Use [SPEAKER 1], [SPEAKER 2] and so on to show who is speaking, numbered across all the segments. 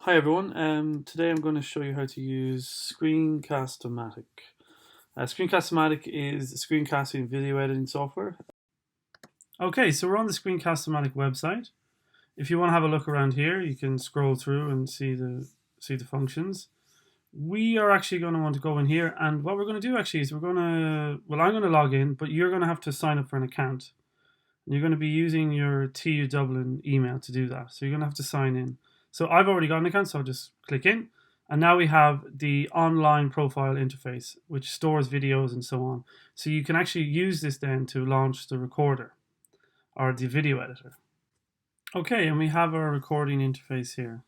[SPEAKER 1] Hi everyone, today I'm going to show you how to use Screencast-O-Matic. Screencast-O-Matic is a screencasting video editing software. Okay, so we're on the Screencast-O-Matic website. If you want to have a look around here, you can scroll through and see the functions. We are actually going to want to go in here, and what we're going to do actually is I'm going to log in, but you're going to have to sign up for an account. And you're going to be using your TU Dublin email to do that. So you're going to have to sign in. So I've already got an account, so I'll just click in. And now we have the online profile interface, which stores videos and so on. So you can actually use this then to launch the recorder or the video editor. Okay, and we have our recording interface here.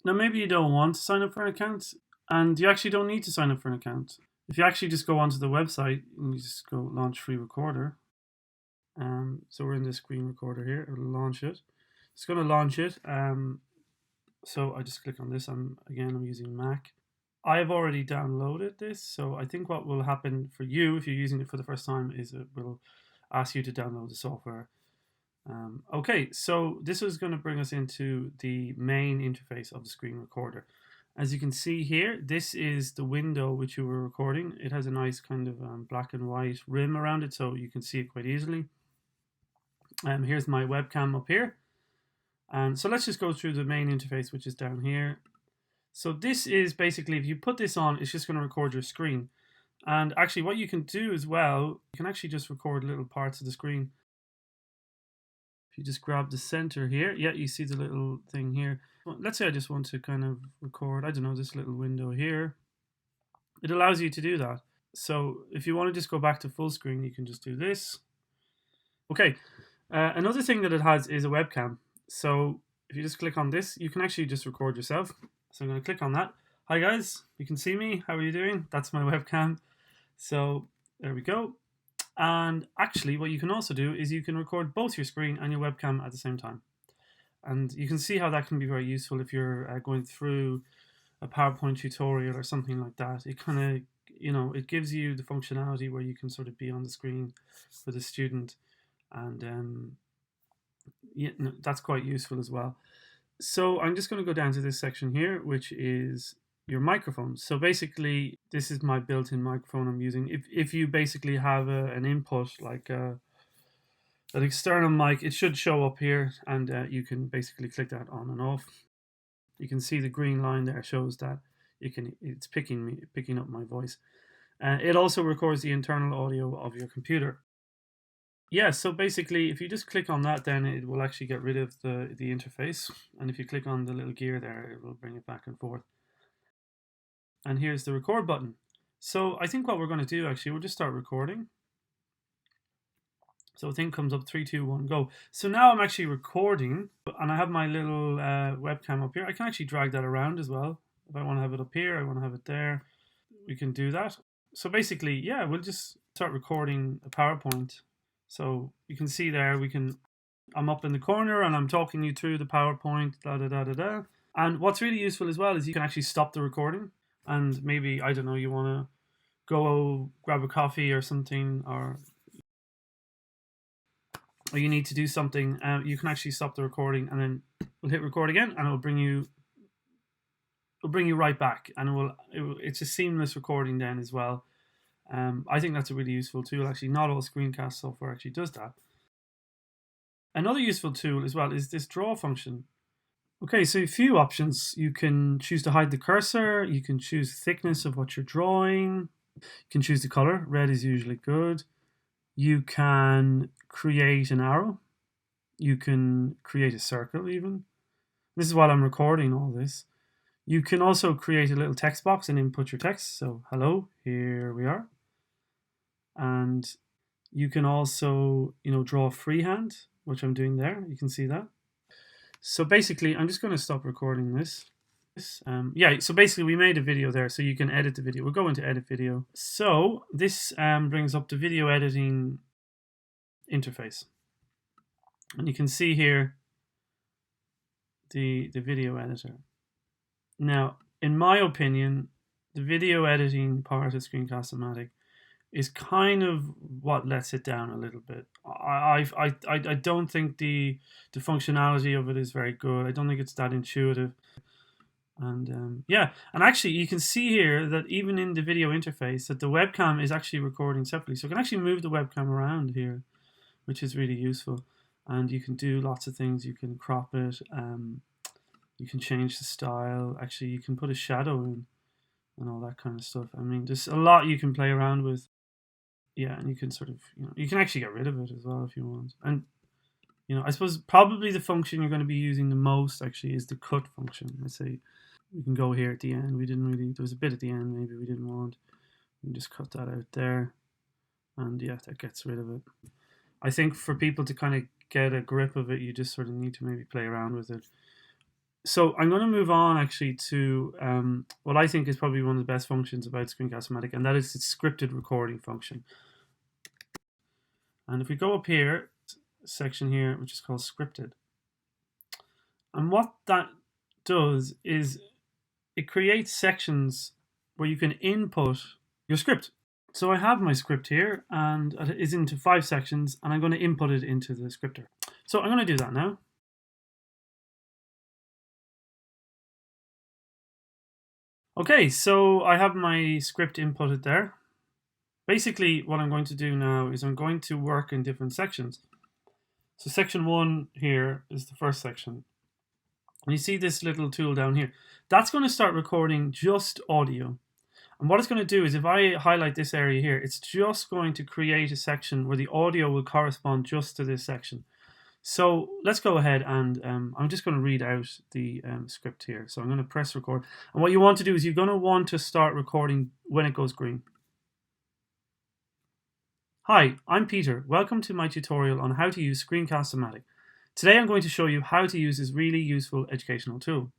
[SPEAKER 1] Now maybe you don't want to sign up for an account, and you actually don't need to sign up for an account. If you actually just go onto the website and you just go launch free recorder. So we're in the screen recorder here. It'll launch it. It's going to launch it. So I just click on this. I'm using Mac. I've already downloaded this. So I think what will happen for you if you're using it for the first time is it will ask you to download the software. Okay, so this is going to bring us into the main interface of the screen recorder. As you can see here, this is the window which you were recording. It has a nice kind of black and white rim around it, so you can see it quite easily. Here's my webcam up here. So let's just go through the main interface, which is down here. So this is basically, if you put this on, it's just going to record your screen. And actually what you can do as well, you can actually just record little parts of the screen. If you just grab the center here, yeah, you see the little thing here. Well, let's say I just want to kind of record, I don't know, this little window here. It allows you to do that. So if you want to just go back to full screen, you can just do this. Okay. Another thing that it has is a webcam. So if you just click on this, you can actually just record yourself. So I'm going to click on that. Hi guys, you can see me. How are you doing? That's my webcam. So there we go. And actually what you can also do is you can record both your screen and your webcam at the same time. And you can see how that can be very useful if you're going through a PowerPoint tutorial or something like that. It kind of, it gives you the functionality where you can sort of be on the screen for the student. And yeah, no, that's quite useful as well. So I'm just going to go down to this section here, which is your microphone. So basically, this is my built-in microphone I'm using. If you basically have an input like an external mic, it should show up here, and you can basically click that on and off. You can see the green line there shows that it's picking up my voice. It also records the internal audio of your computer. Yeah, so basically, if you just click on that, then it will actually get rid of the interface. And if you click on the little gear there, it will bring it back and forth. And here's the record button. So I think what we're going to do, actually, we'll just start recording. So the thing comes up, 3, 2, 1, go. So now I'm actually recording, and I have my little webcam up here. I can actually drag that around as well. If I want to have it up here, I want to have it there, we can do that. So basically, yeah, we'll just start recording a PowerPoint. So you can see there, I'm up in the corner and I'm talking you through the PowerPoint, da-da-da-da-da. And what's really useful as well is you can actually stop the recording. And maybe, I don't know, you want to go grab a coffee or something, or you need to do something. You can actually stop the recording, and then we'll hit record again, and it'll bring you right back. And it's a seamless recording then as well. I think that's a really useful tool. Actually, not all screencast software actually does that. Another useful tool as well is this draw function. Okay, so a few options. You can choose to hide the cursor. You can choose the thickness of what you're drawing. You can choose the color. Red is usually good. You can create an arrow. You can create a circle even. This is while I'm recording all this. You can also create a little text box and input your text. So, hello, here we are. And you can also, draw freehand, which I'm doing there. You can see that. So basically, I'm just going to stop recording this. Yeah, so basically we made a video there, so you can edit the video. We'll go into edit video. So this brings up the video editing interface. And you can see here the video editor. Now, in my opinion, the video editing part of Screencast-O-Matic is kind of what lets it down a little bit. I don't think the functionality of it is very good. I don't think it's that intuitive. And yeah, and actually you can see here that even in the video interface that the webcam is actually recording separately. So I can actually move the webcam around here, which is really useful. And you can do lots of things. You can crop it. You can change the style. Actually, you can put a shadow in and all that kind of stuff. I mean, there's a lot you can play around with. Yeah, and you can sort of, you can actually get rid of it as well if you want. And, I suppose probably the function you're going to be using the most actually is the cut function. Let's say we can go here at the end. There was a bit at the end maybe we didn't want. We can just cut that out there. And yeah, that gets rid of it. I think for people to kind of get a grip of it, you just sort of need to maybe play around with it. So I'm going to move on actually to what I think is probably one of the best functions about Screencast-O-Matic, and that is its scripted recording function. And if we go up here, section here, which is called scripted, and what that does is it creates sections where you can input your script. So I have my script here, and it is into 5 sections, and I'm going to input it into the scripter. So I'm going to do that now. Okay, so I have my script inputted there. Basically, what I'm going to do now is I'm going to work in different sections. So section 1 here is the first section. And you see this little tool down here. That's going to start recording just audio. And what it's going to do is if I highlight this area here, it's just going to create a section where the audio will correspond just to this section. So let's go ahead and I'm just going to read out the script here. So I'm going to press record. And what you want to do is you're going to want to start recording when it goes green. Hi, I'm Peter. Welcome to my tutorial on how to use Screencast-O-Matic. Today I'm going to show you how to use this really useful educational tool.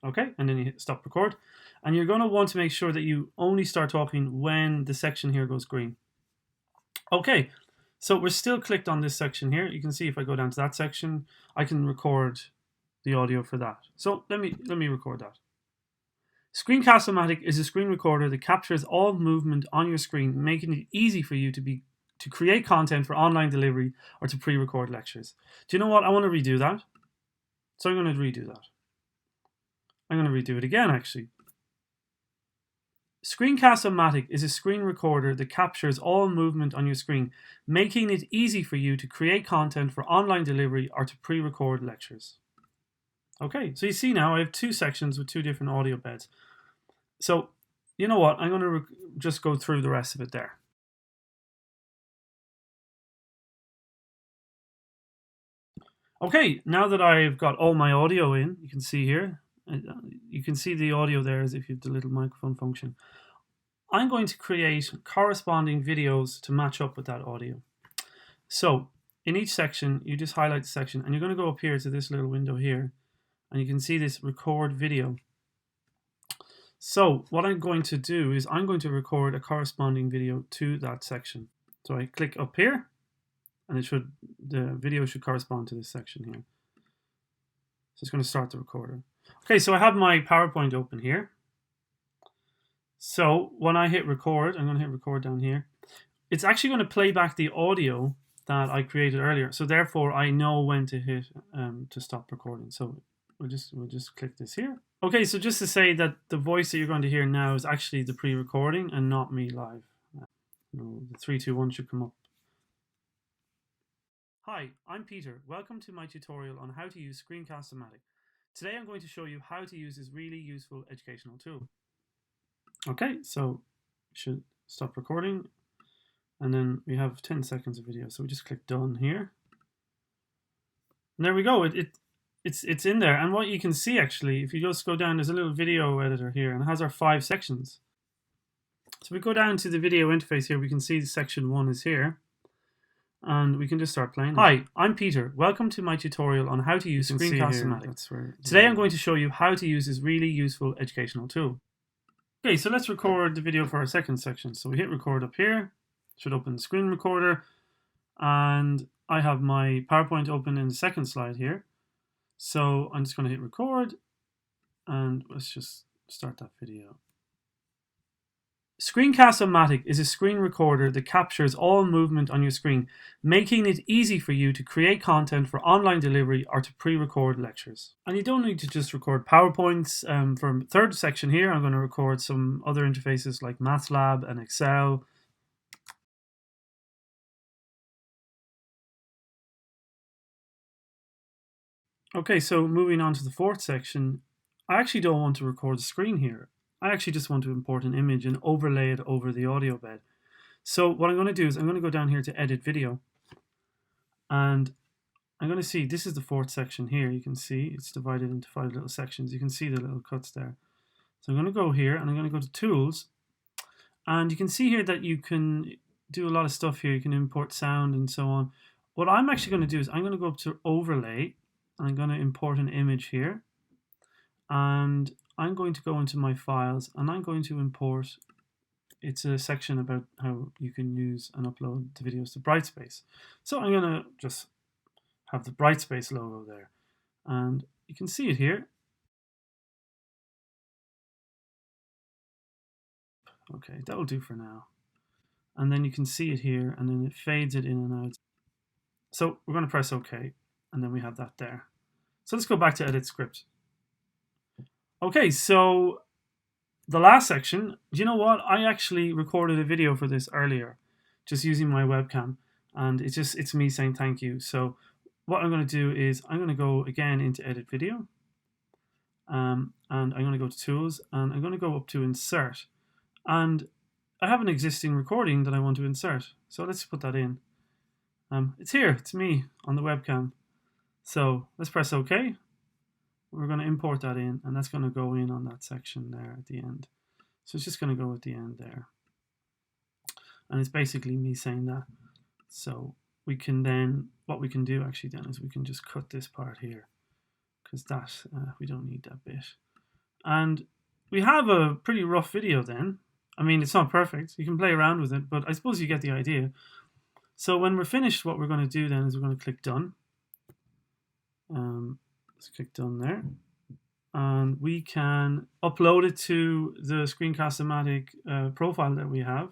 [SPEAKER 1] Okay, and then you hit stop record. And you're going to want to make sure that you only start talking when the section here goes green. Okay. So we're still clicked on this section here. You can see if I go down to that section, I can record the audio for that. So let me record that. Screencast-O-Matic is a screen recorder that captures all movement on your screen, making it easy for you to create content for online delivery or to pre-record lectures. Do you know what? I want to redo that. So I'm going to redo that. I'm going to redo it again, actually. Screencast-O-Matic is a screen recorder that captures all movement on your screen, making it easy for you to create content for online delivery or to pre-record lectures. Okay, so you see now I have 2 sections with 2 different audio beds. So, you know what? I'm going to just go through the rest of it there. Okay, now that I've got all my audio in, you can see here, you can see the audio there as if you have the little microphone function. I'm going to create corresponding videos to match up with that audio. So in each section, you just highlight the section and you're going to go up here to this little window here and you can see this record video. So what I'm going to do is I'm going to record a corresponding video to that section. So I click up here and the video should correspond to this section here. So it's going to start the recorder. Okay, so I have my PowerPoint open here. So when I hit record, I'm going to hit record down here. It's actually going to play back the audio that I created earlier. So therefore, I know when to hit to stop recording. So we'll just click this here. Okay, so just to say that the voice that you're going to hear now is actually the pre-recording and not me live. The 3, 2, 1 should come up. Hi, I'm Peter. Welcome to my tutorial on how to use Screencast-O-Matic. Today I'm going to show you how to use this really useful educational tool. Okay, so we should stop recording and then we have 10 seconds of video. So we just click done here. And there we go. It's in there. And what you can see actually, if you just go down, there's a little video editor here and it has our 5 sections. So we go down to the video interface here, we can see section 1 is here. And we can just start playing. Hi, I'm Peter. Welcome to my tutorial on how to use Screencast-O-Matic. Today I'm going to show you how to use this really useful educational tool. Okay, so let's record the video for our second section. So we hit record up here. Should open the screen recorder. And I have my PowerPoint open in the second slide here. So I'm just going to hit record. And let's just start that video. Screencast-O-Matic is a screen recorder that captures all movement on your screen, making it easy for you to create content for online delivery or to pre-record lectures. And you don't need to just record PowerPoints. For the third section here, I'm going to record some other interfaces like MATLAB and Excel. Okay, so moving on to the fourth section, I actually don't want to record the screen here. I actually just want to import an image and overlay it over the audio bed. So what I'm going to do is I'm going to go down here to edit video, and I'm going to see this is the fourth section here. You can see it's divided into 5 little sections. You can see the little cuts there. So I'm going to go here and I'm going to go to tools, and you can see here that you can do a lot of stuff here. You can import sound and so on. What I'm actually going to do is I'm going to go up to overlay and I'm going to import an image here, and I'm going to go into my files and I'm going to import, it's a section about how you can use and upload the videos to Brightspace. So I'm going to just have the Brightspace logo there, and you can see it here. Okay, that will do for now. And then you can see it here, and then it fades it in and out. So we're going to press OK, and then we have that there. So let's go back to edit script. Okay, so the last section, do you know what? I actually recorded a video for this earlier, just using my webcam, and it's me saying thank you. So what I'm going to do is I'm going to go again into edit video, and I'm going to go to tools, and I'm going to go up to insert, and I have an existing recording that I want to insert. So let's put that in. It's here, it's me on the webcam. So let's press OK. We're going to import that in, and that's going to go in on that section there at the end. So it's just going to go at the end there. And it's basically me saying that. So we can then, what we can do actually then is we can just cut this part here, because that, we don't need that bit. And we have a pretty rough video then. I mean, it's not perfect. You can play around with it, but I suppose you get the idea. So when we're finished, what we're going to do then is we're going to click done. Let's click done there. And we can upload it to the Screencast-O-Matic profile that we have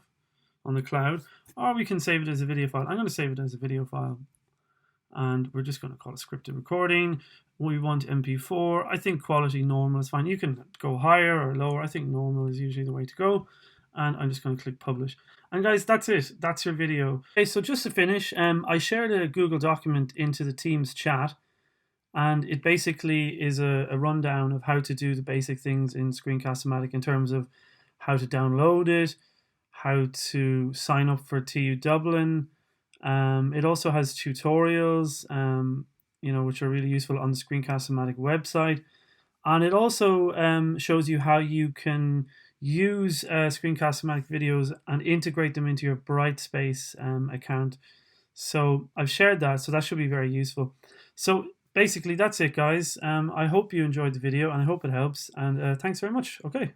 [SPEAKER 1] on the cloud, or we can save it as a video file. I'm going to save it as a video file, and we're just going to call it scripted recording. We want MP4. I think quality normal is fine. You can go higher or lower. I think normal is usually the way to go. And I'm just going to click publish. And guys, that's it. That's your video. Okay, so just to finish, I shared a Google document into the Teams chat, and it basically is a rundown of how to do the basic things in Screencast-O-Matic in terms of how to download it, how to sign up for TU Dublin. It also has tutorials, which are really useful on the Screencast-O-Matic website. And it also shows you how you can use Screencast-O-Matic videos and integrate them into your Brightspace account. So I've shared that, so that should be very useful. So basically, that's it, guys. I hope you enjoyed the video, and I hope it helps. And thanks very much. Okay.